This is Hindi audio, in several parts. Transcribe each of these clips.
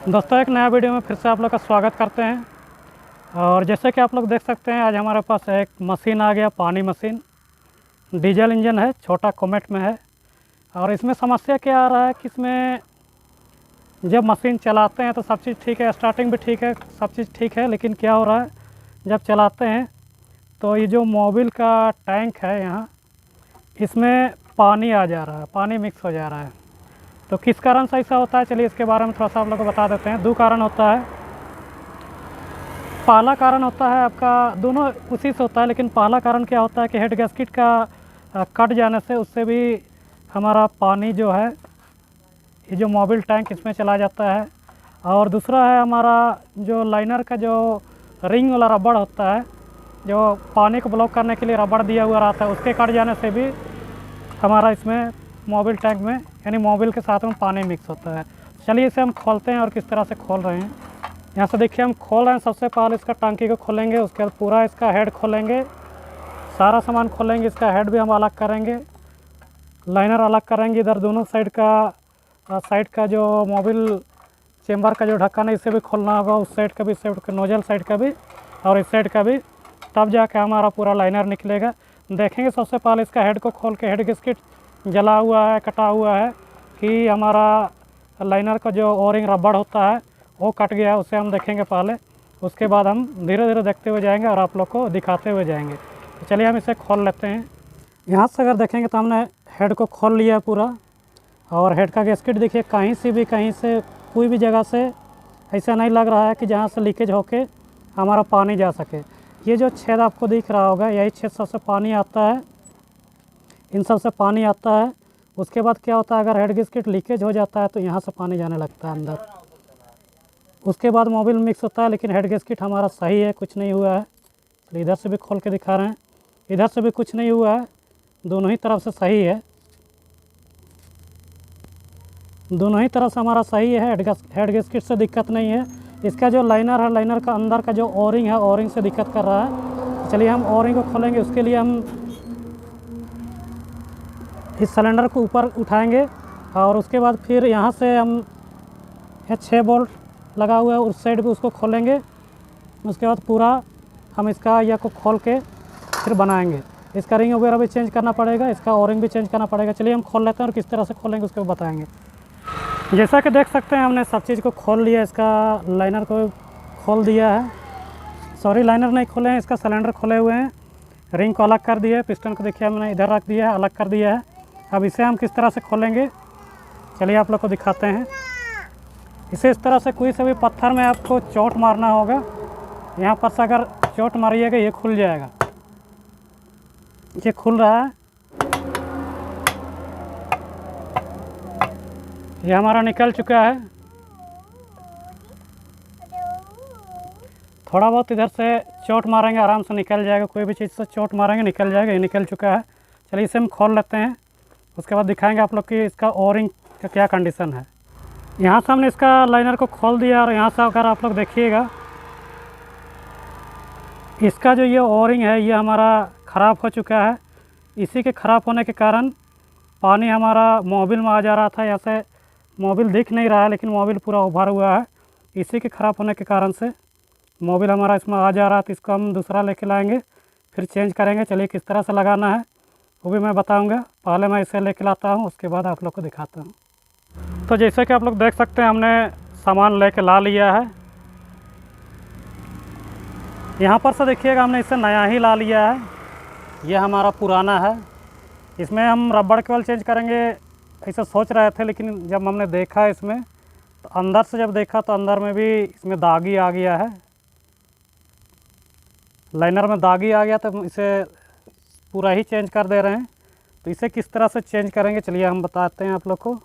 दोस्तों, एक नया वीडियो में फिर से आप लोग का स्वागत करते हैं। और जैसे कि आप लोग देख सकते हैं, आज हमारे पास एक मशीन आ गया, पानी मशीन। डीजल इंजन है, छोटा कोमेट में है। और इसमें समस्या क्या आ रहा है कि इसमें जब मशीन चलाते हैं तो सब चीज़ ठीक है, स्टार्टिंग भी ठीक है, सब चीज़ ठीक है। लेकिन क्या हो रहा है, जब चलाते हैं तो ये जो मोबिल का टैंक है यहाँ, इसमें पानी आ जा रहा है, पानी मिक्स हो जा रहा है। तो किस कारण से ऐसा होता है, चलिए इसके बारे में थोड़ा सा आप लोग को बता देते हैं। दो कारण होता है। पहला कारण होता है आपका, दोनों उसी से होता है, लेकिन पहला कारण क्या होता है कि हेड गैस्केट का कट जाने से उससे भी हमारा पानी जो है, ये जो मोबिल टैंक इसमें चला जाता है। और दूसरा है हमारा जो लाइनर का जो रिंग वाला रबड़ होता है, जो पानी को ब्लॉक करने के लिए रबड़ दिया हुआ रहता है, उसके कट जाने से भी हमारा इसमें मोबिल टैंक में यानी मोबिल के साथ में पानी मिक्स होता है। चलिए इसे हम खोलते हैं और किस तरह से खोल रहे हैं। यहाँ से देखिए हम खोल रहे हैं। सबसे पहले इसका टंकी को खोलेंगे, उसके बाद पूरा इसका हेड खोलेंगे, सारा सामान खोलेंगे। इसका हेड भी हम अलग करेंगे, लाइनर अलग करेंगे। इधर दोनों साइड का जो मोबिल चेम्बर का जो ढक्कन है, इसे भी खोलना होगा, उस साइड का भी, इस साइड का नोजल साइड का भी और इस साइड का भी। तब जाके हमारा पूरा लाइनर निकलेगा। देखेंगे सबसे पहले इसका हेड को खोल के, हेड गैस्केट जला हुआ है, कटा हुआ है कि हमारा लाइनर का जो ओरिंग रबड़ होता है वो कट गया है, उसे हम देखेंगे पहले। उसके बाद हम धीरे धीरे देखते हुए जाएंगे और आप लोग को दिखाते हुए जाएंगे। तो चलिए हम इसे खोल लेते हैं। यहाँ से अगर देखेंगे तो हमने हेड को खोल लिया पूरा। और हेड का गैस्केट देखिए, कहीं से कोई भी जगह से ऐसा नहीं लग रहा है कि जहाँ से लीकेज होके हमारा पानी जा सके। ये जो छेद आपको दिख रहा होगा, यही छेद सबसे पानी आता है, इन सब से पानी आता है। उसके बाद क्या होता है, अगर हेड गैस्केट लीकेज हो जाता है तो यहाँ से पानी जाने लगता है अंदर। उसके बाद मोबिल मिक्स होता है, लेकिन हेड गैस्केट हमारा सही है, कुछ नहीं हुआ है। तो इधर से भी खोल के दिखा रहे हैं, इधर से भी कुछ नहीं हुआ है, दोनों ही तरफ से सही है, दोनों ही तरफ से हमारा सही है। हेड गैस्केट से दिक्कत नहीं है। इसका जो लाइनर है, लाइनर का अंदर का जो ओरिंग है, ओरिंग से दिक्कत कर रहा है। चलिए हम ओरिंग को खोलेंगे। उसके लिए हम इस सिलेंडर को ऊपर उठाएंगे और उसके बाद फिर यहाँ से हम 6 बोल्ट लगा हुआ है उस साइड पे, उसको खोलेंगे। उसके बाद पूरा हम इसका या को खोल के फिर बनाएंगे। इसका रिंग वगैरह भी चेंज करना पड़ेगा, इसका ओरिंग भी चेंज करना पड़ेगा। चलिए हम खोल लेते हैं और किस तरह से खोलेंगे उसको बताएंगे। जैसा कि देख सकते हैं, हमने सब चीज़ को खोल लिया। इसका लाइनर को खोल दिया है, सॉरी लाइनर नहीं खोले हैं, इसका सिलेंडर खोले हुए हैं। रिंग को अलग कर दिया है, पिस्टन को देखिए हमने इधर रख दिया है, अलग कर दिया है। अब इसे हम किस तरह से खोलेंगे, चलिए आप लोग को दिखाते हैं। इसे इस तरह से कोई से भी पत्थर में आपको चोट मारना होगा। यहाँ पर से अगर चोट मारिएगा, ये खुल जाएगा। ये खुल रहा है, ये हमारा निकल चुका है। थोड़ा बहुत इधर से चोट मारेंगे, आराम से निकल जाएगा। कोई भी चीज़ से चोट मारेंगे, निकल जाएगा। ये निकल चुका है। चलिए इसे हम खोल लेते हैं, उसके बाद दिखाएंगे आप लोग कि इसका ओरिंग का क्या कंडीशन है। यहाँ से हमने इसका लाइनर को खोल दिया और यहाँ से अगर आप लोग देखिएगा, इसका जो ये ओरिंग है, ये हमारा ख़राब हो चुका है। इसी के ख़राब होने के कारण पानी हमारा मोबिल में आ जा रहा था। यहाँ से मोबिल दिख नहीं रहा है, लेकिन मोबिल पूरा उभर हुआ है। इसी के ख़राब होने के कारण से मोबिल हमारा इसमें आ जा रहा है। तो इसको हम दूसरा लेके लाएंगे, फिर चेंज करेंगे। चलिए किस तरह से लगाना है वो भी मैं बताऊंगा। पहले मैं इसे लेके लाता हूँ, उसके बाद आप लोग को दिखाता हूँ। तो जैसे कि आप लोग देख सकते हैं, हमने सामान लेके ला लिया है। यहाँ पर से देखिएगा, हमने इसे नया ही ला लिया है। ये हमारा पुराना है। इसमें हम रबड़ केवल चेंज करेंगे ऐसा सोच रहे थे, लेकिन जब हमने देखा इसमें, तो अंदर से जब देखा तो अंदर में भी इसमें दागी आ गया है, लाइनर में दागी आ गया। तो इसे पूरा ही चेंज कर दे रहे हैं। तो इसे किस तरह से चेंज करेंगे, चलिए हम बताते हैं आप लोग को।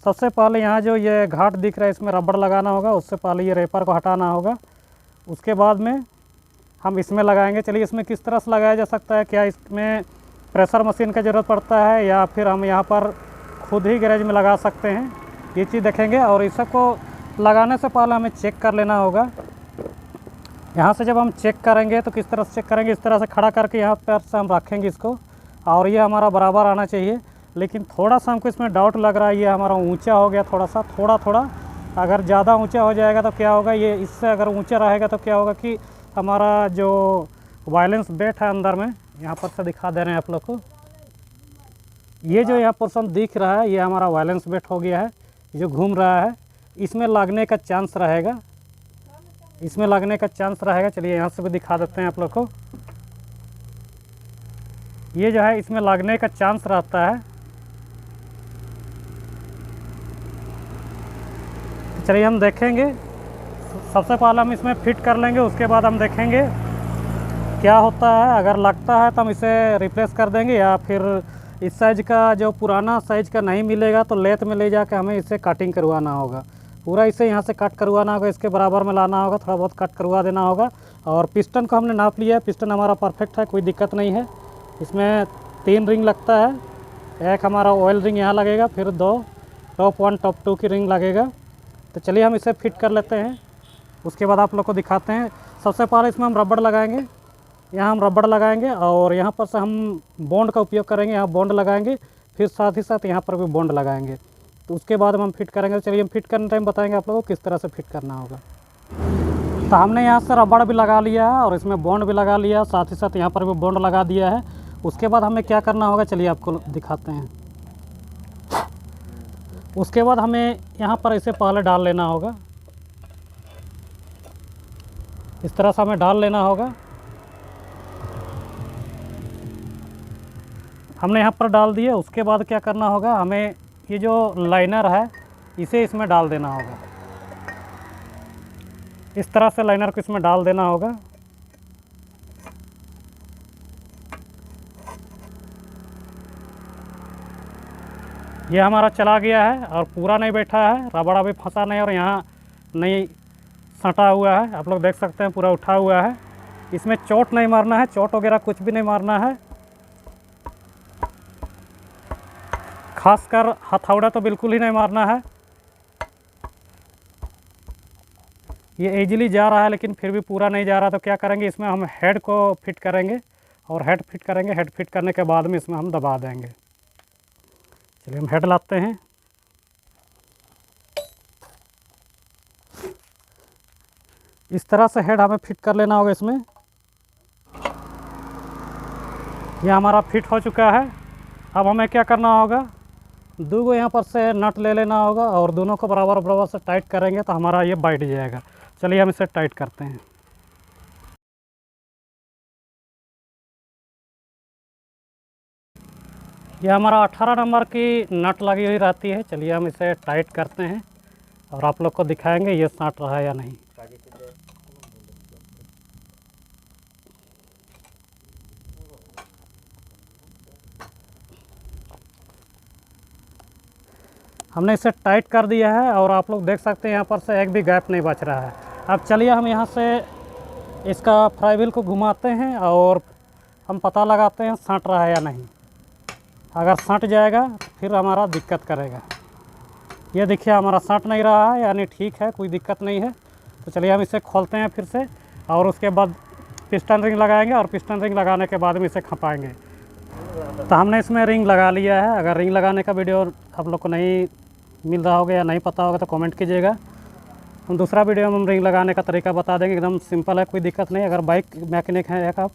सबसे पहले यहाँ जो ये घाट दिख रहा है, इसमें रबड़ लगाना होगा। उससे पहले ये रेपर को हटाना होगा। उसके बाद में हम इसमें लगाएंगे। चलिए इसमें किस तरह से लगाया जा सकता है, क्या इसमें प्रेशर मशीन की ज़रूरत पड़ता है या फिर हम यहाँ पर खुद ही गैरेज में लगा सकते हैं, ये चीज़ देखेंगे। और इस सबको लगाने से पहले हमें चेक कर लेना होगा। यहाँ से जब हम चेक करेंगे तो किस तरह से चेक करेंगे, इस तरह से खड़ा करके यहाँ पर से हम रखेंगे इसको, और ये हमारा बराबर आना चाहिए। लेकिन थोड़ा सा हमको इसमें डाउट लग रहा है, ये हमारा ऊंचा हो गया थोड़ा सा, थोड़ा अगर ज़्यादा ऊंचा हो जाएगा तो क्या होगा, ये इससे अगर ऊंचा रहेगा तो क्या होगा कि हमारा जो वायलेंस बेट है अंदर में, यहाँ पर से दिखा दे रहे हैं आप लोग को, ये जो यहाँ पोर्शन दिख रहा है ये हमारा वायलेंस बेट हो गया है, जो घूम रहा है, इसमें लगने का चांस रहेगा, इसमें लगने का चांस रहेगा। चलिए यहाँ से भी दिखा देते हैं आप लोग को, ये जो है इसमें लगने का चांस रहता है। चलिए हम देखेंगे, सबसे पहले हम इसमें फिट कर लेंगे, उसके बाद हम देखेंगे क्या होता है। अगर लगता है तो हम इसे रिप्लेस कर देंगे, या फिर इस साइज़ का जो पुराना साइज़ का नहीं मिलेगा तो लेथ में ले जाकर हमें इसे कटिंग करवाना होगा, पूरा इसे यहाँ से कट करवाना होगा, इसके बराबर में लाना होगा, थोड़ा बहुत कट करवा देना होगा। और पिस्टन को हमने नाप लिया है, पिस्टन हमारा परफेक्ट है, कोई दिक्कत नहीं है। इसमें 3 रिंग लगता है, एक हमारा ऑयल रिंग यहाँ लगेगा, फिर 2 टॉप 1 टॉप 2 की रिंग लगेगा। तो चलिए हम इसे फिट कर लेते हैं, उसके बाद आप लोग को दिखाते हैं। सबसे पहले इसमें हम रबड़ लगाएंगे, यहाँ हम रबड़ लगाएंगे और यहाँ पर से हम बॉन्ड का उपयोग करेंगे, यहाँ बॉन्ड लगाएंगे, फिर साथ ही साथ यहाँ पर भी बॉन्ड लगाएंगे, तो उसके बाद हम फिट करेंगे। चलिए हम फिट करने टाइम बताएंगे आप लोगों को किस तरह से फिट करना होगा। तो हमने यहाँ से रबड़ भी लगा लिया है और इसमें बॉन्ड भी लगा लिया है, साथ ही साथ यहाँ पर भी बॉन्ड लगा दिया है। उसके बाद हमें क्या करना होगा, चलिए आपको दिखाते हैं। उसके बाद हमें यहाँ पर इसे पहले डाल लेना होगा, इस तरह से हमें डाल लेना होगा। हमने यहाँ पर डाल दिया, उसके बाद क्या करना होगा, हमें ये जो लाइनर है इसे इसमें डाल देना होगा, इस तरह से लाइनर को इसमें डाल देना होगा। ये हमारा चला गया है और पूरा नहीं बैठा है, रबड़ अभी फंसा नहीं और यहाँ नहीं सटा हुआ है, आप लोग देख सकते हैं पूरा उठा हुआ है। इसमें चोट नहीं मारना है, चोट वगैरह कुछ भी नहीं मारना है, खासकर हथौड़ा तो बिल्कुल ही नहीं मारना है। ये इजीली जा रहा है लेकिन फिर भी पूरा नहीं जा रहा, तो क्या करेंगे, इसमें हम हेड को फिट करेंगे और हेड फिट करेंगे, हेड फिट करने के बाद में इसमें हम दबा देंगे। चलिए हम हेड लाते हैं, इस तरह से हेड हमें फिट कर लेना होगा इसमें। यह हमारा फिट हो चुका है। अब हमें क्या करना होगा, 2 गो यहाँ पर से नट ले लेना होगा और दोनों को बराबर बराबर से टाइट करेंगे तो हमारा ये बैठ जाएगा। चलिए हम इसे टाइट करते हैं। ये हमारा 18 नंबर की नट लगी हुई रहती है। चलिए हम इसे टाइट करते हैं और आप लोग को दिखाएंगे ये साट रहा है या नहीं। हमने इसे टाइट कर दिया है और आप लोग देख सकते हैं यहाँ पर से एक भी गैप नहीं बच रहा है। अब चलिए हम यहाँ से इसका फ्लाई व्हील को घुमाते हैं और हम पता लगाते हैं सट रहा है या नहीं। अगर सट जाएगा फिर हमारा दिक्कत करेगा। ये देखिए हमारा सट नहीं रहा है, यानी ठीक है, कोई दिक्कत नहीं है। तो चलिए हम इसे खोलते हैं फिर से और उसके बाद पिस्टन रिंग लगाएंगे और पिस्टन रिंग लगाने के बाद में इसे खपाएंगे। तो हमने इसमें रिंग लगा लिया है। अगर रिंग लगाने का वीडियो आप लोग को नहीं मिल रहा होगा या नहीं पता होगा तो कमेंट कीजिएगा, हम दूसरा वीडियो में हम रिंग लगाने का तरीका बता देंगे। एकदम सिंपल है, कोई दिक्कत नहीं। अगर बाइक मैकेनिक है एक आप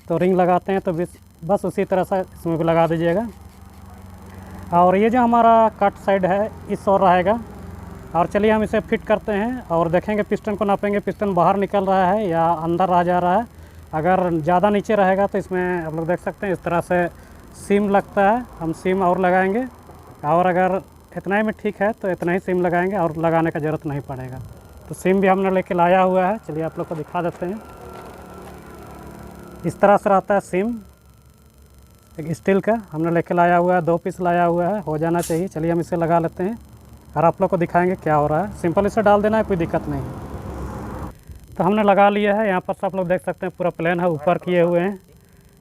तो रिंग लगाते हैं तो बस उसी तरह से इसमें भी लगा दीजिएगा। और ये जो हमारा कट साइड है इस ओर रहेगा। और चलिए हम इसे फिट करते हैं और देखेंगे, पिस्टन को नापेंगे, पिस्टन बाहर निकल रहा है या अंदर रह जा रहा है। अगर ज़्यादा नीचे रहेगा तो इसमें आप लोग देख सकते हैं इस तरह से सीम लगता है, हम सीम और लगाएंगे। और अगर इतना ही में ठीक है तो इतना ही सीम लगाएंगे और लगाने का ज़रूरत नहीं पड़ेगा। तो सीम भी हमने लेके लाया हुआ है, चलिए आप लोग को दिखा देते हैं। इस तरह से रहता है सीम, एक स्टील का हमने लेके लाया हुआ है, 2 पीस लाया हुआ है, हो जाना चाहिए। चलिए हम इसे लगा लेते हैं और आप लोग को दिखाएंगे क्या हो रहा है। सिंपल इसे डाल देना है, कोई दिक्कत नहीं है। तो हमने लगा लिया है। यहाँ पर से आप लोग देख सकते हैं पूरा प्लेन है, ऊपर किए हुए हैं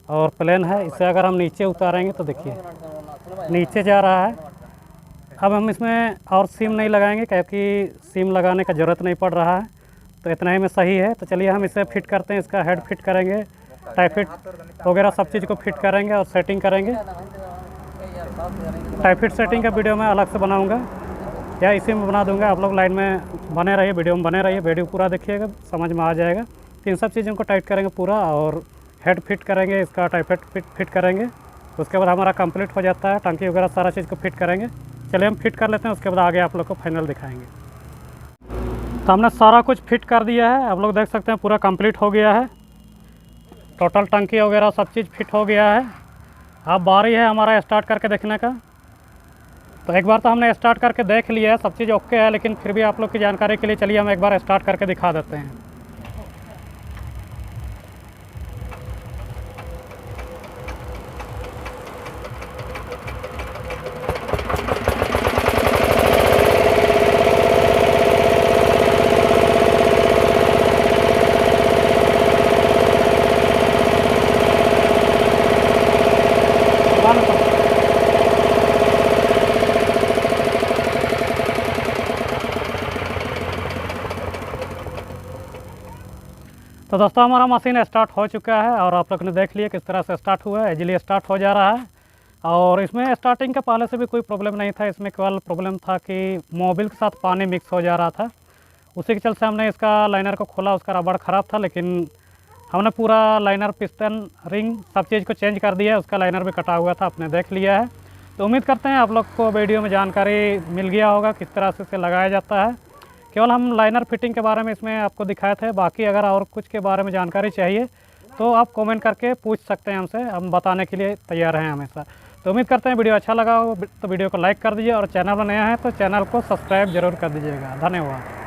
और प्लेन है। इसे अगर हम नीचे उतारेंगे तो देखिए नीचे जा रहा है। अब हम इसमें और सीम नहीं लगाएंगे क्योंकि सीम लगाने का ज़रूरत नहीं पड़ रहा है, तो इतना ही में सही है। तो चलिए हम इसे फिट करते हैं, इसका हेड फिट करेंगे, टाइफिट वगैरह सब चीज़ को फिट करेंगे और सेटिंग करेंगे। टाइफिट सेटिंग का वीडियो मैं अलग से बनाऊंगा। या इसी में बना दूंगा। आप लोग लाइन में बने रहिए, वीडियो में बने रहिए, वीडियो पूरा देखिएगा, समझ में आ जाएगा। तो इन सब चीज़ों को टाइट करेंगे पूरा, और हेड फिट करेंगे, इसका टाइप फिट करेंगे। उसके बाद हमारा कंप्लीट हो जाता है, टंकी वगैरह सारा चीज़ को फिट करेंगे। चलिए हम फिट कर लेते हैं, उसके बाद आगे आप लोग को फाइनल दिखाएंगे। तो हमने सारा कुछ फिट कर दिया है, आप लोग देख सकते हैं पूरा कंप्लीट हो गया है। टोटल टंकी वगैरह सब चीज़ फिट हो गया है। अब बारी है हमारा स्टार्ट करके देखने का। तो एक बार तो हमने स्टार्ट करके देख लिया है, सब चीज़ ओके है, लेकिन फिर भी आप लोग की जानकारी के लिए चलिए हम एक बार स्टार्ट करके दिखा देते हैं। तो दोस्तों हमारा मशीन स्टार्ट हो चुका है, और आप लोग ने देख लिया किस तरह से स्टार्ट हुआ है। इजीली स्टार्ट हो जा रहा है, और इसमें स्टार्टिंग के पहले से भी कोई प्रॉब्लम नहीं था। इसमें केवल प्रॉब्लम था कि मोबिल के साथ पानी मिक्स हो जा रहा था। उसी के चलते हमने इसका लाइनर को खोला, उसका रबड़ ख़राब था, लेकिन हमने पूरा लाइनर, पिस्टन, रिंग सब चीज़ को चेंज कर दिया है। उसका लाइनर भी कटा हुआ था, आपने देख लिया है। तो उम्मीद करते हैं आप लोग को वीडियो में जानकारी मिल गया होगा किस तरह से इसे लगाया जाता है। केवल हम लाइनर फिटिंग के बारे में इसमें आपको दिखाए थे, बाकी अगर और कुछ के बारे में जानकारी चाहिए तो आप कमेंट करके पूछ सकते हैं हमसे, हम बताने के लिए तैयार हैं हमेशा। तो उम्मीद करते हैं वीडियो अच्छा लगा हो तो वीडियो को लाइक कर दीजिए, और चैनल में नया है तो चैनल को सब्सक्राइब जरूर कर दीजिएगा। धन्यवाद।